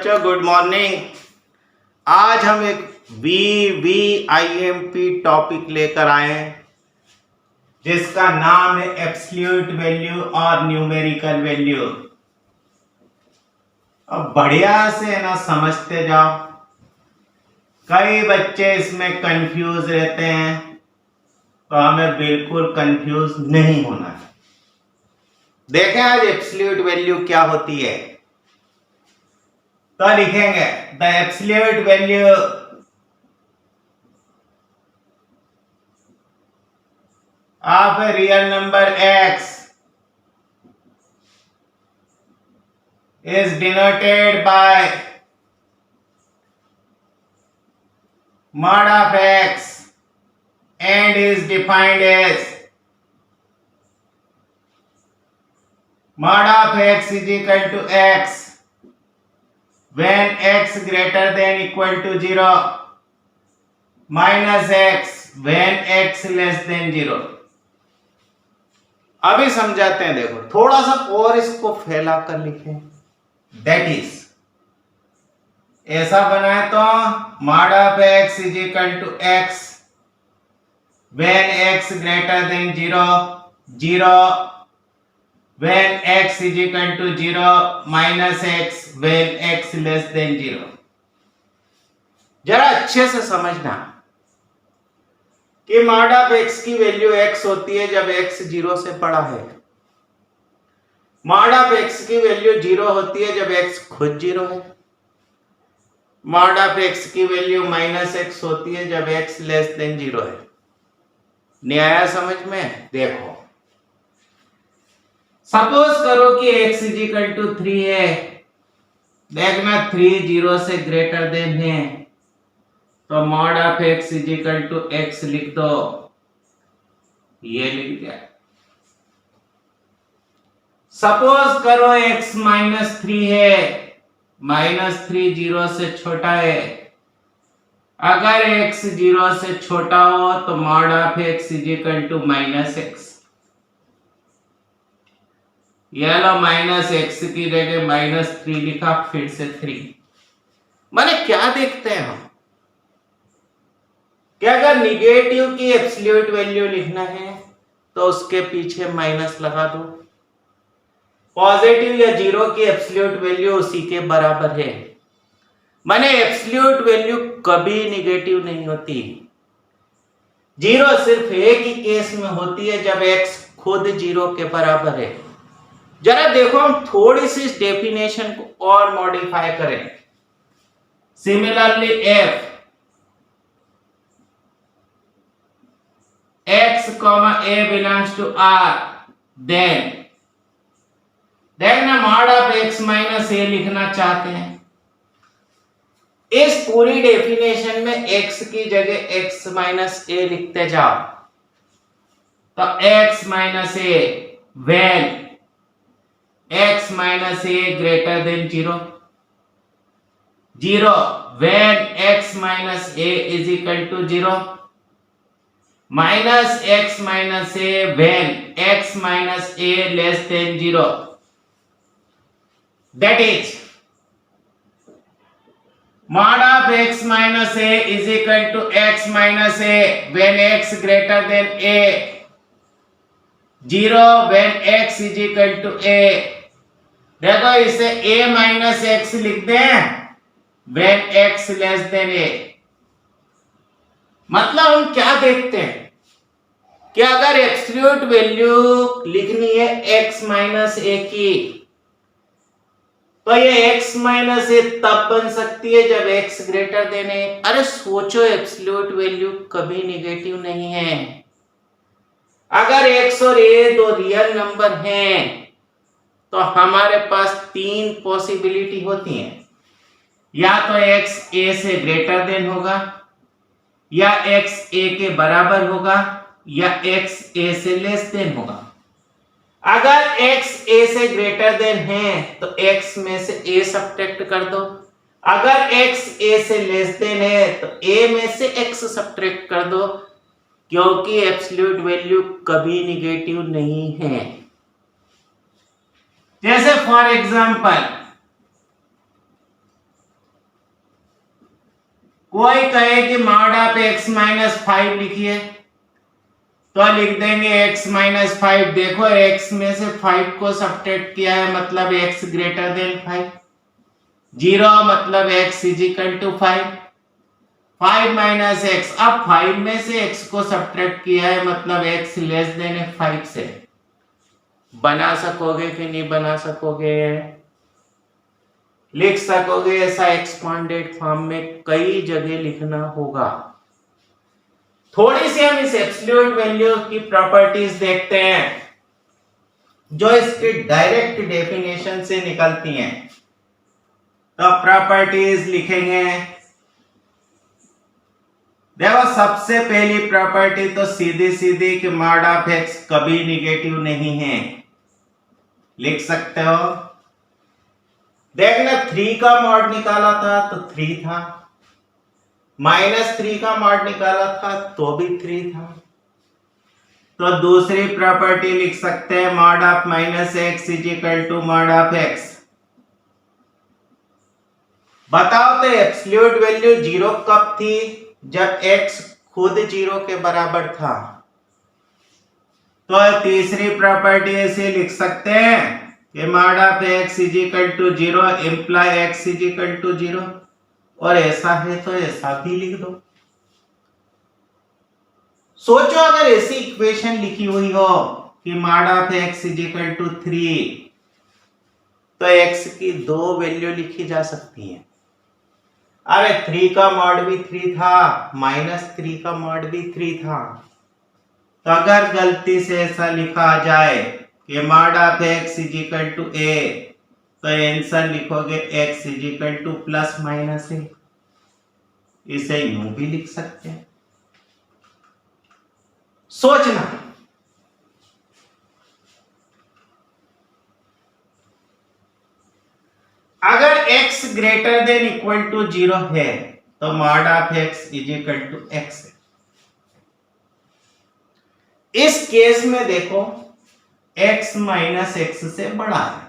बच्चों good morning. आज हम एक VVIMP टॉपिक लेकर आए हैं जिसका नाम है एब्सोल्यूट वैल्यू और न्यूमेरिकल वैल्यू। अब बढ़िया से ना समझते जाओ, कई बच्चे इसमें कंफ्यूज रहते हैं, तो हमें बिल्कुल कंफ्यूज नहीं होना है। देखें आज एब्सोल्यूट वैल्यू क्या होती है। तो लिखेंगे the absolute value of a real number x is denoted by mod of x and is defined as mod of x is equal to x when x greater than equal to 0 minus x when x less than 0। अभी समझाते हैं, देखो थोड़ा सा और इसको फैला कर लिखें। दैट इज ऐसा बनाए तो mod of x is equal to x when x greater than 0 0 when x is equal to 0 minus x when x less than 0। जरा अच्छे से समझना कि mod of x की वैल्यू x होती है जब x 0 से बड़ा है, mod of x की वैल्यू 0 होती है जब x खुद 0 है, mod of x की वैल्यू माइनस x होती है जब x लेस देन 0 है। नहीं आया समझ में? देखो सपोज करो कि x इज इक्वल टू 3 है, देखना 3 0 से ग्रेटर देन है, तो mod of x is equal to x लिख दो, ये लिख दिया। सपोज करो x माइनस 3 है, माइनस 3 0 से छोटा है, अगर x 0 से छोटा हो तो mod of x is equal to minus x। ये लो माइनस x की जगह माइनस 3 लिखा, फिर से 3। माने क्या देखते हैं हम कि अगर निगेटिव की एब्सोल्यूट वैल्यू लिखना है तो उसके पीछे माइनस लगा दो, पॉजिटिव या जीरो की एब्सोल्यूट वैल्यू उसी के बराबर है। माने एब्सोल्यूट वैल्यू कभी निगेटिव नहीं होती। जीरो सिर्फ एक ही केस में होती है जब x खुद 0 के बराबर है। जरा देखो हम थोड़ी सी इस डेफिनेशन को और मॉडिफाई करें। Similarly f x, a belongs to R, then देखना mod of x minus a लिखना चाहते हैं। इस पूरी डेफिनेशन में x की जगह x माइनस a लिखते जाओ, तो x minus a when x minus a greater than 0 0 when x minus a is equal to 0 minus x minus a when x minus a less than 0। that is mod of x minus a is equal to x minus a when x greater than a 0 when x is equal to a। देखो इसे a minus x लिख दें when x less then a। मतलब हम क्या देखते हैं कि अगर एब्सोल्यूट वैल्यू लिखनी है x माइनस a की, तो ये x माइनस a तब बन सकती है जब x ग्रेटर देन a। अरे सोचो, एब्सोल्यूट वैल्यू कभी नेगेटिव नहीं है। अगर x और a दो रियल नंबर हैं तो हमारे पास 3 पॉसिबिलिटी होती हैं, या तो x a से ग्रेटर देन होगा, या x a के बराबर होगा, या x a से लेस देन होगा। अगर x a से ग्रेटर देन है तो x में से a सब्ट्रैक्ट कर दो, अगर x a से लेस देन है तो a में से x सब्ट्रैक्ट कर दो, क्योंकि एब्सोल्यूट वैल्यू कभी निगेटिव नहीं है। जैसे फॉर एग्जांपल कोई कहे कि मॉड ऑफ x माइनस 5 लिखिए, तो लिख देंगे x माइनस 5। देखो x में से 5 को सब्ट्रैक्ट किया है, मतलब x ग्रेटर देन 5। 0 मतलब x is equal to 5। 5 minus x, अब 5 में से x को सब्ट्रैक्ट किया है, मतलब x लेस देन 5 से। बना सकोगे कि नहीं बना सकोगे? लिख सकोगे। ऐसा एक्सपांडेड फॉर्म में कई जगह लिखना होगा। थोड़ी सी हम इस एब्सोल्यूट वैल्यू की प्रॉपर्टीज देखते हैं जो इसके डायरेक्ट डेफिनेशन से निकलती हैं। तो प्रॉपर्टीज लिखेंगे। देखो सबसे पहली प्रॉपर्टी तो सीधी सीधी कि मॉड ऑफ एक्स कभी निगेटिव नहीं है, लिख सकते हो। देखना 3 का मॉड निकाला था तो 3 था, -3 का मॉड निकाला था तो भी 3 था। तो दूसरी प्रॉपर्टी लिख सकते हैं mod of -x is equal to mod of x। बताओ तो एब्सोल्यूट वैल्यू 0 कब थी? जब x खुद 0 के बराबर था। तो तीसरी प्रॉपर्टी ऐसे लिख सकते हैं कि mod of x is equal to 0 imply x is equal to 0, और ऐसा है तो ऐसा भी लिख दो। सोचो अगर ऐसी इक्वेशन लिखी हुई हो कि mod of x is equal to 3, तो x की 2 वैल्यू लिखी जा सकती है। अरे 3 का मॉड भी 3 था, -3 का मॉड भी 3 था। तो अगर गलती से ऐसा लिखा जाए कि mod of x is equal to a, तो आंसर लिखोगे x is equal to plus minus a। इसे यूं भी लिख सकते हैं। सोचना, अगर x greater than equal to 0 है तो mod of x is equal to x है। इस केस में देखो x माइनस x से बड़ा है।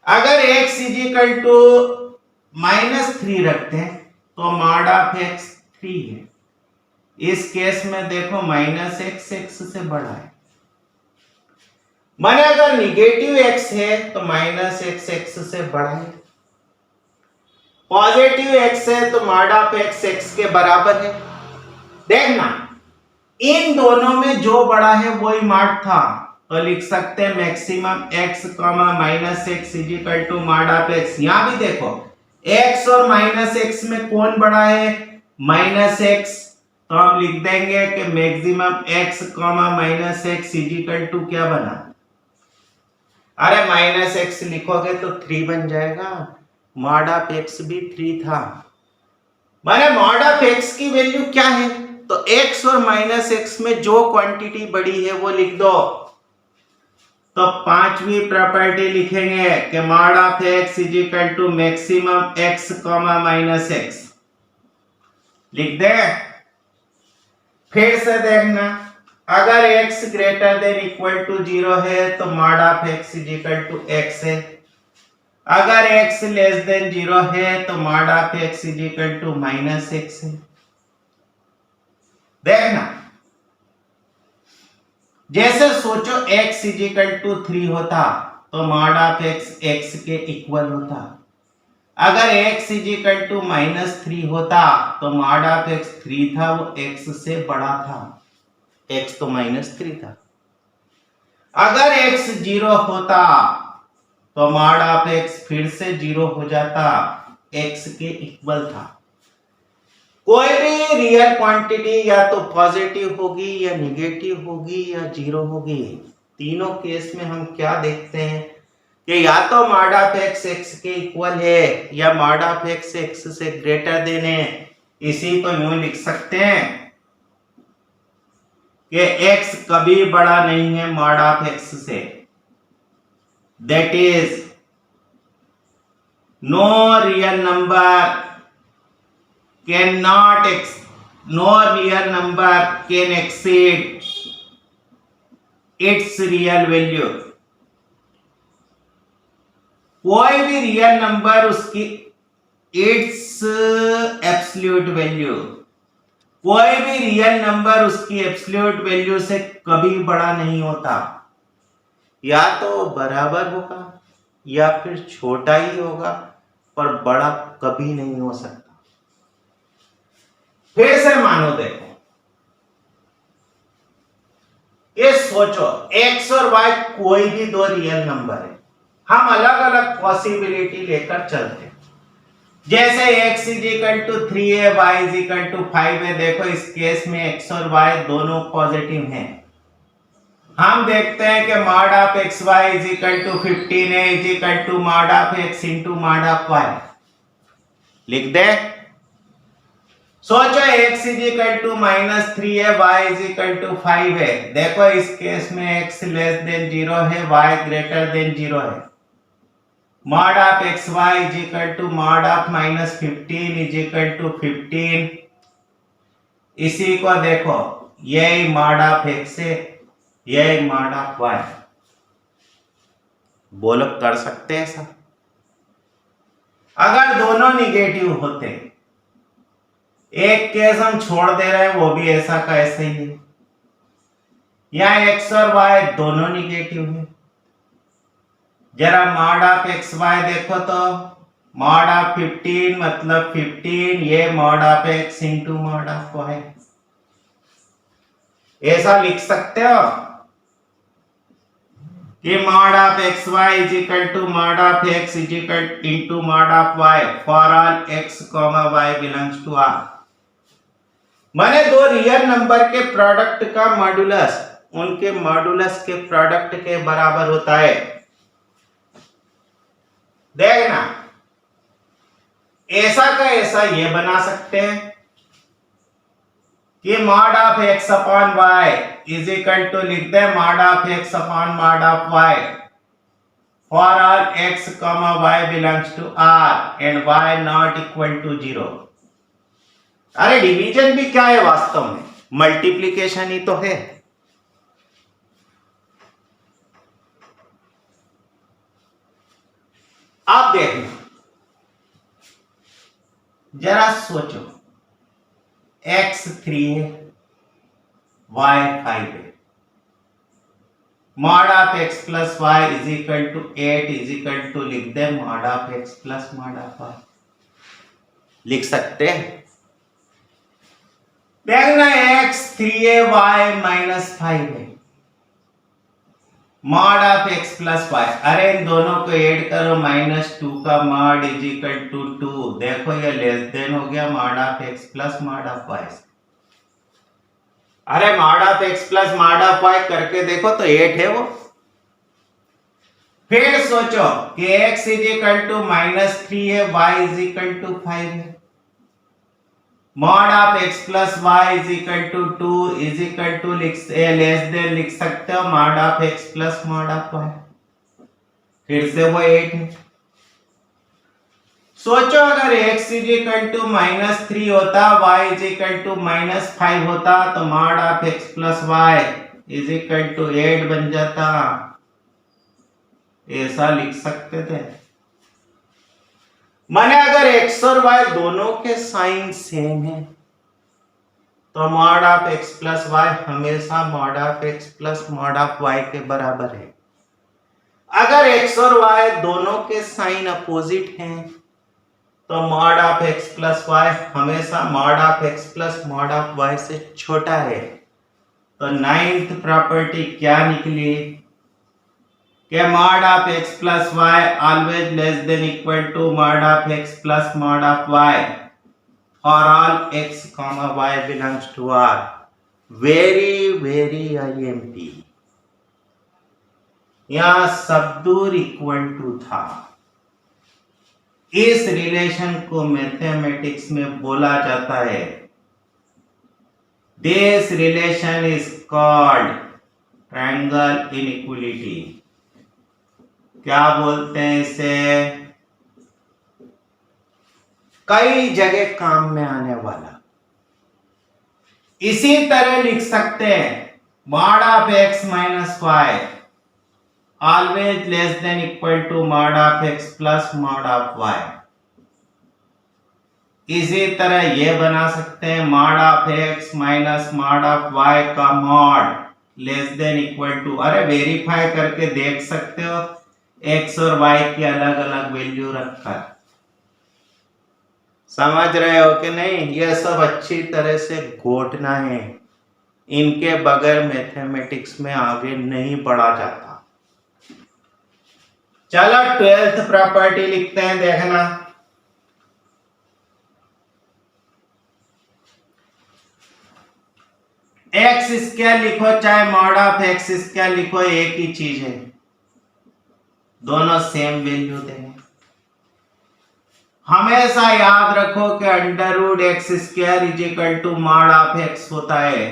अगर x इज इक्वल टू -3 रखते हैं तो मॉड ऑफ x 3 है। इस केस में देखो -x x से बड़ा है। माने अगर निगेटिव x है तो -x x से बड़ा है, पॉजिटिव x है तो मॉड ऑफ x x के बराबर है। देखना इन दोनों में जो बड़ा है वही मॉड था, तो लिख सकते हैं maximum x -x is equal to mod of x। यहां भी देखो x और -x में कौन बड़ा है? -x। तो हम लिख देंगे कि maximum x -x is equal to क्या बना? अरे -x लिखोगे तो 3 बन जाएगा। मॉड ऑफ x भी 3 था। माने मॉड ऑफ x की वैल्यू क्या है? तो x और -x में जो क्वांटिटी बड़ी है वो लिख दो। तो पांचवी प्रॉपर्टी लिखेंगे कि mod of x is equal to maximum x -x। लिख दे। फिर से देखना, अगर x greater than equal to 0 है तो mod of x is equal to x है। अगर x लेस देन 0 है तो mod of x is equal to -x है। देखना, जैसे सोचो x इज इक्वल टू 3 होता तो मॉड ऑफ x x के इक्वल होता। अगर x इज इक्वल टू -3 होता तो मॉड ऑफ x 3 था, वो x से बड़ा था। x तो -3 था। अगर x 0 होता तो मॉड ऑफ x फिर से 0 हो जाता, x के इक्वल था। कोई भी रियल क्वांटिटी या तो पॉजिटिव होगी या निगेटिव होगी या 0 होगी। तीनों केस में हम क्या देखते हैं कि या तो मॉड ऑफ x x के इक्वल है या मॉड ऑफ x x से ग्रेटर देन है। इसी को यूं लिख सकते हैं कि x कभी बड़ा नहीं है मॉड ऑफ x से। That is no real number no real number can exceed its real value। कोई भी रियल नंबर उसकी इट्स एब्सोल्यूट वैल्यू। कोई भी रियल नंबर उसकी एब्सोल्यूट वैल्यू से कभी बड़ा नहीं होता, या तो बराबर होगा या फिर छोटा ही होगा, पर बड़ा कभी नहीं हो सकता। फिर से मानो, देखो ये सोचो, x और y कोई भी दो रियल नंबर है, हम अलग अलग पॉसिबिलिटी लेकर चलते हैं। जैसे x इज इक्वल टू 3 है, y इज इक्वल टू 5 है। देखो इस केस में x और y दोनों पॉजिटिव हैं। हम देखते हैं कि mod of X Y is equal to 15 है, is equal to mod of X into mod of Y. लिख दे। सोचो x इज इक्वल टू -3 है, y इज इक्वल टू 5 है। देखो इस केस में x लेस देन 0 है, y ग्रेटर देन 0 है। Mod of X Y is equal to mod of -15 is equal to 15। इसी को देखो, यही मॉड ऑफ एक्स है, यही मॉड ऑफ वाई। बोलो कर सकते हैं ऐसा? अगर दोनों निगेटिव होते, एक केस हम छोड़ दे रहे हैं, वो भी ऐसा का ऐसा ही है। यहां एक्स और वाई दोनों निगेटिव है। जरा मॉड ऑफ एक्स वाई देखो तो, मॉड ऑफ 15 मतलब 15, ये mod of X into mod of Y. ऐसा लिख सकते हो कि mod of X Y is equal to mod of X is equal into mod of Y for all x comma Y belongs to R. माने दो real number के product का modulus उनके मॉड्यूलस के प्रोडक्ट के बराबर होता है। देखना, ऐसा का ऐसा ये बना सकते हैं कि mod of x upon y is equal to, लिख दे mod of x upon mod of Y for all x comma Y belongs to R and y not equal to 0। अरे डिवीजन भी क्या है वास्तव में, मल्टीप्लीकेशन ही तो है। आप देखना, जरा सोचो, x 3 है, y 5 है। Mod of x plus Y is equal to 8 is equal to, लिख दे mod of x plus mod of y। लिख सकते हैं? देखना, x 3 है, y -5 है। Mod of x plus Y, अरे इन दोनों को ऐड करो, -2 का मॉड इज इक्वल टू 2। देखो ये लेस देन हो गया mod of x plus mod of y. अरे mod of x plus mod of y करके देखो तो 8 है वो। फिर सोचो कि x इज इक्वल टू -3 है, y इज इक्वल टू 5 है। Mod of x plus Y is equal to 2 is equal to less than लिख सकते हो mod of x plus mod of Y. फिर से वो 8 है। सोचो अगर x इज इक्वल टू -3 होता, y इज इक्वल टू -5 होता, तो mod of x plus Y is equal to 8 बन जाता। ऐसा लिख सकते थे। माने अगर x और y दोनों के साइन सेम है, तो mod of x plus y हमेशा mod of x plus mod of y के बराबर है। अगर x और y दोनों के साइन अपोजिट हैं, तो mod of x plus y हमेशा mod of x plus mod of y से छोटा है। तो 9th प्रॉपर्टी क्या निकली कि mod of x plus Y always less than equal to mod of x plus mod of y for all x comma y belongs to R। Very very IMP। यहां सब दूर इक्वल टू था। इस relation को mathematics में बोला जाता है, this relation is called triangle inequality. क्या बोलते हैं इसे? कई जगह काम में आने वाला। इसी तरह लिख सकते हैं mod of x minus Y always less than equal to mod of x plus mod of y। इसी तरह ये बना सकते हैं mod of x minus mod of y का mod less than equal to, अरे वेरीफाई करके देख सकते हो x और y की अलग अलग वैल्यू रखकर। समझ रहे हो कि नहीं? ये सब अच्छी तरह से घोटना है, इनके बगैर मैथमेटिक्स में आगे नहीं बढ़ा जाता। चलो 12th प्रॉपर्टी लिखते हैं, देखना। एक्स स्क्वायर लिखो चाहे मॉड ऑफ एक्स स्क्वायर लिखो, एक ही चीज है, दोनों सेम वैल्यू देंगे। हमेशा याद रखो कि under root X square is equal to mod of X होता है।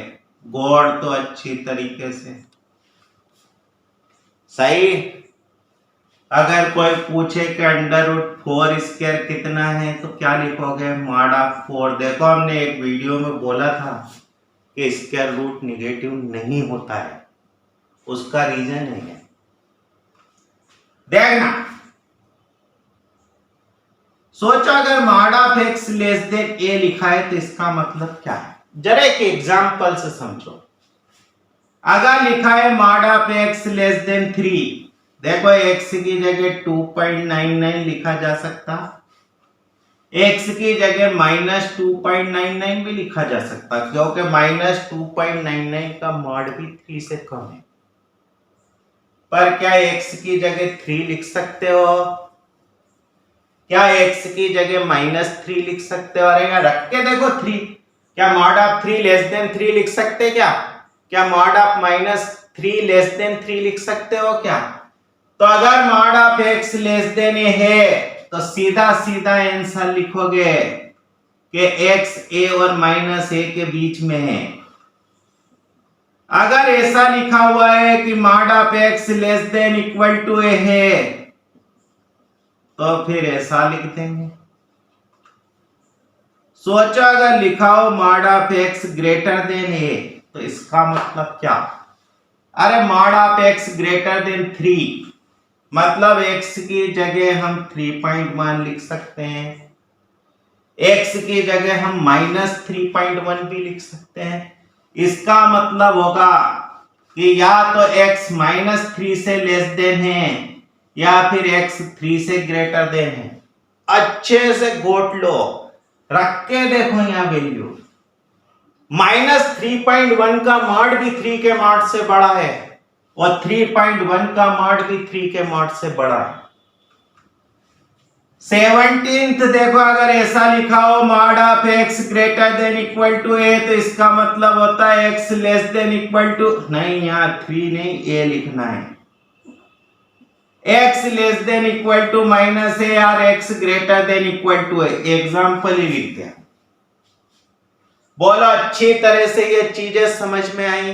गौर तो अच्छी तरीके से, सही। अगर कोई पूछे कि अंडर रूट 4 स्क्वायर कितना है तो क्या लिखोगे? Mod of 4। देखो हमने एक वीडियो में बोला था कि स्क्वायर रूट निगेटिव नहीं होता है, उसका रीजन है, देखना। सोचो अगर mod of x less than a लिखा है तो इसका मतलब क्या है? जरा एक एग्जांपल से समझो। अगर लिखा है mod of x less then 3, देखो x की जगह 2.99 लिखा जा सकता, x की जगह -2.99 भी लिखा जा सकता, क्योंकि -2.99 का मॉड भी 3 से कम है। पर क्या x की जगह 3 लिख सकते हो? क्या x की जगह -3 लिख सकते हो? अरे यार रख के देखो 3, क्या मॉड ऑफ 3 लेस देन 3 लिख सकते क्या मॉड ऑफ -3 लेस देन 3 लिख सकते हो क्या? तो अगर mod of x less than a है तो सीधा सीधा आंसर लिखोगे कि x a और -a के बीच में है। अगर ऐसा लिखा हुआ है कि mod of x less than equal to a है तो फिर ऐसा लिख देंगे। सोचो अगर लिखा हो mod of x greater than a तो इसका मतलब क्या? अरे mod of x greater than 3 मतलब x की जगह हम 3.1 लिख सकते हैं, x की जगह हम -3.1 भी लिख सकते हैं। इसका मतलब होगा कि या तो x -3 से लेस देन है या फिर x 3 से ग्रेटर देन है। अच्छे से गोट लो, रख के देखो यहां वैल्यू। -3.1 का मॉड भी 3 के मॉड से बड़ा है और 3.1 का मॉड भी 3 के मॉड से बड़ा है। 17th देखो अगर ऐसा लिखा हो mod of x greater than equal to a तो इसका मतलब होता है x less than equal to, नहीं यहां 3 नहीं a लिखना है, x less than equal to -a और x greater than equal to a। Example ही लिखते हैं। बोलो अच्छी तरह से ये चीजें समझ में आई?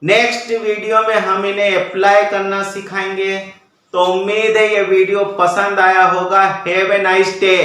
नेक्स्ट वीडियो में हम इन्हें अप्लाई करना सिखाएंगे। तो उम्मीद है ये वीडियो पसंद आया होगा। Have a nice day.